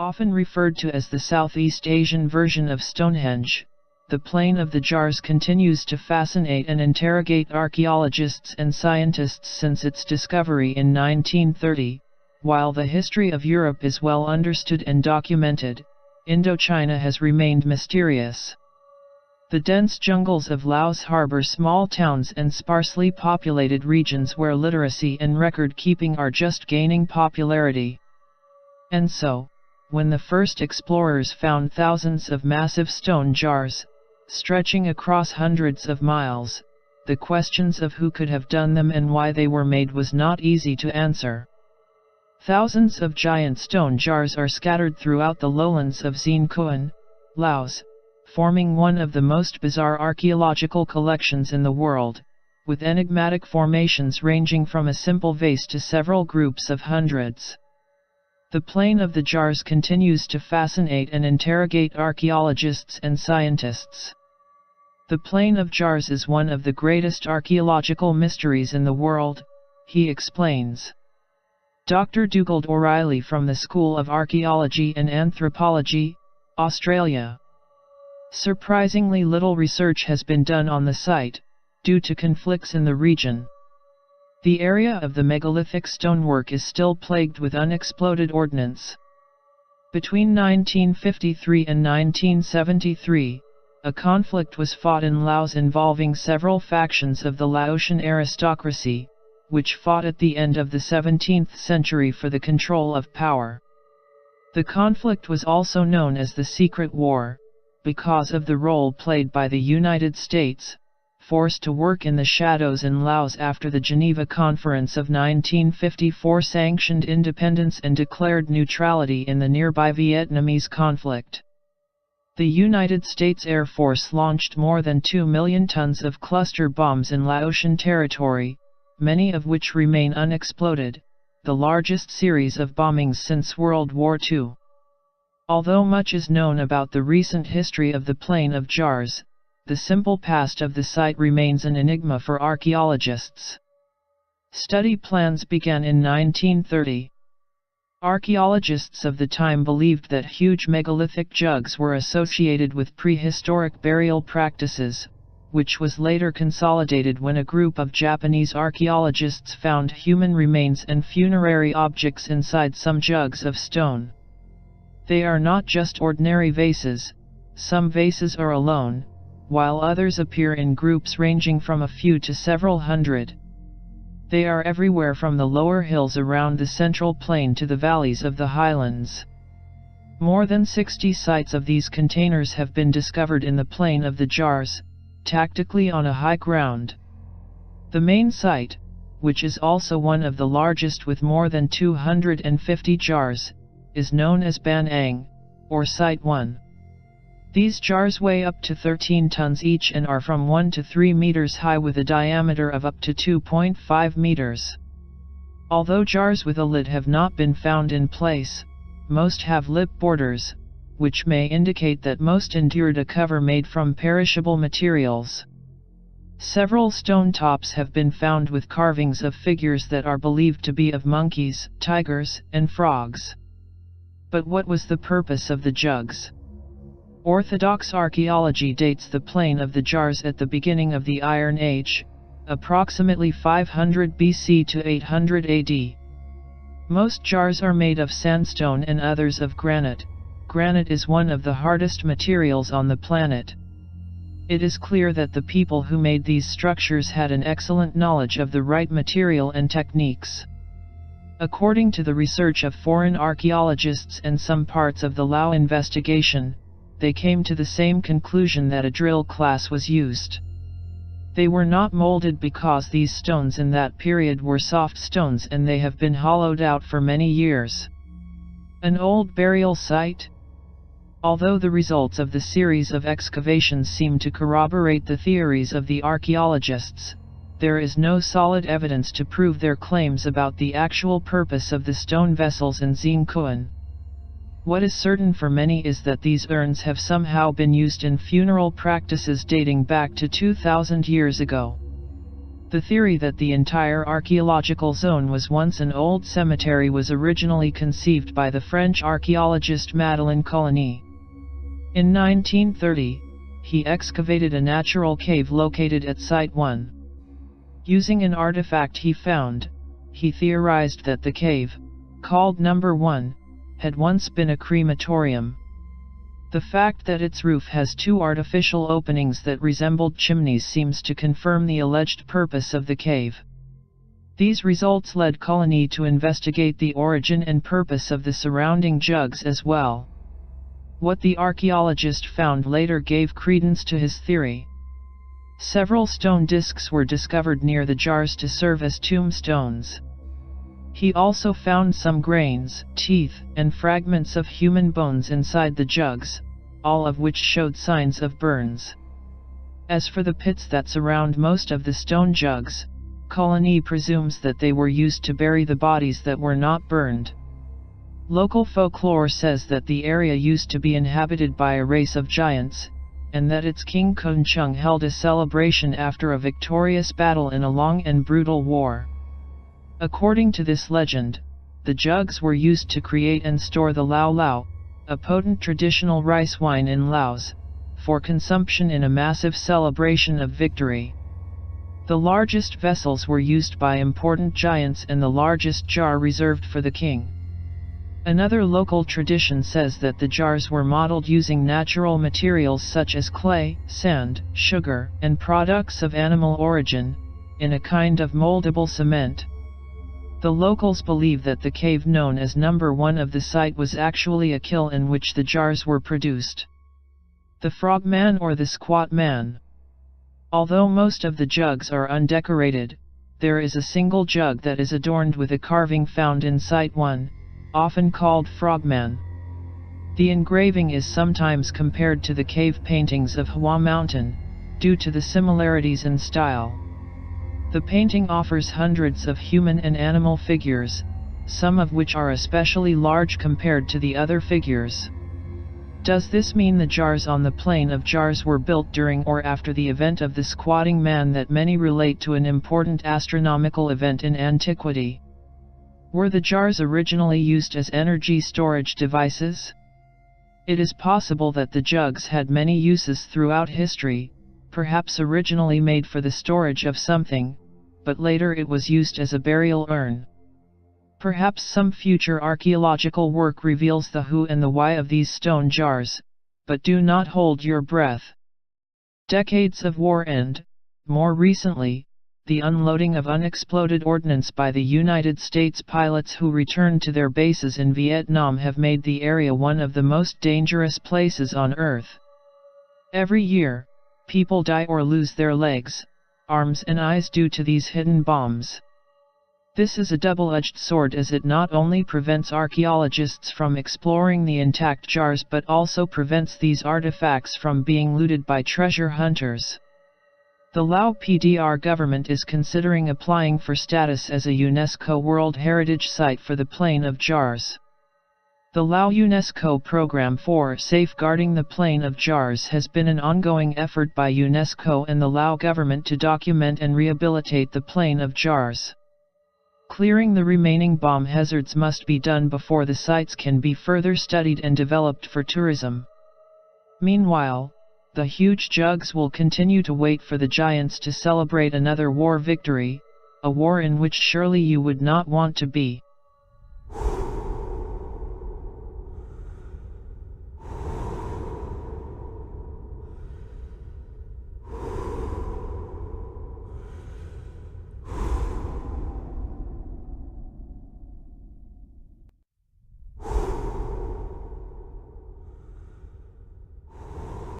Often referred to as the Southeast Asian version of Stonehenge, the Plain of the Jars continues to fascinate and interrogate archaeologists and scientists since its discovery in 1930. While the history of Europe is well understood and documented, Indochina has remained mysterious. The dense jungles of Laos harbor small towns and sparsely populated regions where literacy and record-keeping are just gaining popularity. And so, when the first explorers found thousands of massive stone jars, stretching across hundreds of miles, the questions of who could have done them and why they were made was not easy to answer. Thousands of giant stone jars are scattered throughout the lowlands of Xiên Khouan, Laos, forming one of the most bizarre archaeological collections in the world, with enigmatic formations ranging from a simple vase to several groups of hundreds. The Plain of the Jars continues to fascinate and interrogate archaeologists and scientists. The Plain of Jars is one of the greatest archaeological mysteries in the world, he explains. Dr. Dugald O'Reilly from the School of Archaeology and Anthropology, Australia. Surprisingly little research has been done on the site, due to conflicts in the region. The area of the megalithic stonework is still plagued with unexploded ordnance. Between 1953 and 1973, a conflict was fought in Laos involving several factions of the Laotian aristocracy, which fought at the end of the 17th century for the control of power. The conflict was also known as the Secret War, because of the role played by the United States, forced to work in the shadows in Laos after the Geneva Conference of 1954 sanctioned independence and declared neutrality in the nearby Vietnamese conflict. The United States Air Force launched more than 2 million tons of cluster bombs in Laotian territory, many of which remain unexploded, the largest series of bombings since World War II. Although much is known about the recent history of the Plain of Jars, the simple past of the site remains an enigma for archaeologists. Study plans began in 1930. Archaeologists of the time believed that huge megalithic jugs were associated with prehistoric burial practices, which was later consolidated when a group of Japanese archaeologists found human remains and funerary objects inside some jugs of stone. They are not just ordinary vases, some vases are alone, while others appear in groups ranging from a few to several hundred. They are everywhere from the lower hills around the central plain to the valleys of the highlands. More than 60 sites of these containers have been discovered in the Plain of the Jars, tactically on a high ground. The main site, which is also one of the largest with more than 250 jars, is known as Ban Ang, or Site 1. These jars weigh up to 13 tons each and are from 1 to 3 meters high with a diameter of up to 2.5 meters. Although jars with a lid have not been found in place, most have lip borders, which may indicate that most endured a cover made from perishable materials. Several stone tops have been found with carvings of figures that are believed to be of monkeys, tigers, and frogs. But what was the purpose of the jugs? Orthodox archaeology dates the Plain of the Jars at the beginning of the Iron Age, approximately 500 BC to 800 AD. Most jars are made of sandstone and others of granite. Granite is one of the hardest materials on the planet. It is clear that the people who made these structures had an excellent knowledge of the right material and techniques. According to the research of foreign archaeologists and some parts of the Lao investigation, they came to the same conclusion that a drill class was used. They were not molded because these stones in that period were soft stones and they have been hollowed out for many years. An old burial site? Although the results of the series of excavations seem to corroborate the theories of the archaeologists, there is no solid evidence to prove their claims about the actual purpose of the stone vessels in Xiên Khouan. What is certain for many is that these urns have somehow been used in funeral practices dating back to 2000 years ago. The theory that the entire archaeological zone was once an old cemetery was originally conceived by the French archaeologist Madeleine Coligny. In 1930, he excavated a natural cave located at Site 1. Using an artifact he found, he theorized that the cave, called Number 1, had once been a crematorium. The fact that its roof has two artificial openings that resembled chimneys seems to confirm the alleged purpose of the cave. These results led Coligny to investigate the origin and purpose of the surrounding jugs as well. What the archaeologist found later gave credence to his theory. Several stone discs were discovered near the jars to serve as tombstones. He also found some grains, teeth, and fragments of human bones inside the jugs, all of which showed signs of burns. As for the pits that surround most of the stone jugs, Coligny presumes that they were used to bury the bodies that were not burned. Local folklore says that the area used to be inhabited by a race of giants, and that its king Kun Chung held a celebration after a victorious battle in a long and brutal war. According to this legend, the jugs were used to create and store the Lao Lao, a potent traditional rice wine in Laos, for consumption in a massive celebration of victory. The largest vessels were used by important giants and the largest jar reserved for the king. Another local tradition says that the jars were modeled using natural materials such as clay, sand, sugar, and products of animal origin, in a kind of moldable cement. The locals believe that the cave known as Number 1 of the site was actually a kiln in which the jars were produced. The Frogman or the Squat Man. Although most of the jugs are undecorated, there is a single jug that is adorned with a carving found in Site 1, often called Frogman. The engraving is sometimes compared to the cave paintings of Hua Mountain, due to the similarities in style. The painting offers hundreds of human and animal figures, some of which are especially large compared to the other figures. Does this mean the jars on the Plain of Jars were built during or after the event of the Squatting Man that many relate to an important astronomical event in antiquity? Were the jars originally used as energy storage devices? It is possible that the jugs had many uses throughout history, perhaps originally made for the storage of something, but later it was used as a burial urn. Perhaps some future archaeological work reveals the who and the why of these stone jars, but do not hold your breath. Decades of war and, more recently, the unloading of unexploded ordnance by the United States pilots who returned to their bases in Vietnam have made the area one of the most dangerous places on Earth. Every year, people die or lose their legs, arms and eyes due to these hidden bombs. This is a double-edged sword as it not only prevents archaeologists from exploring the intact jars but also prevents these artifacts from being looted by treasure hunters. The Lao PDR government is considering applying for status as a UNESCO World Heritage Site for the Plain of Jars. The Lao UNESCO program for safeguarding the Plain of Jars has been an ongoing effort by UNESCO and the Lao government to document and rehabilitate the Plain of Jars. Clearing the remaining bomb hazards must be done before the sites can be further studied and developed for tourism. Meanwhile, the huge jugs will continue to wait for the giants to celebrate another war victory, a war in which surely you would not want to be.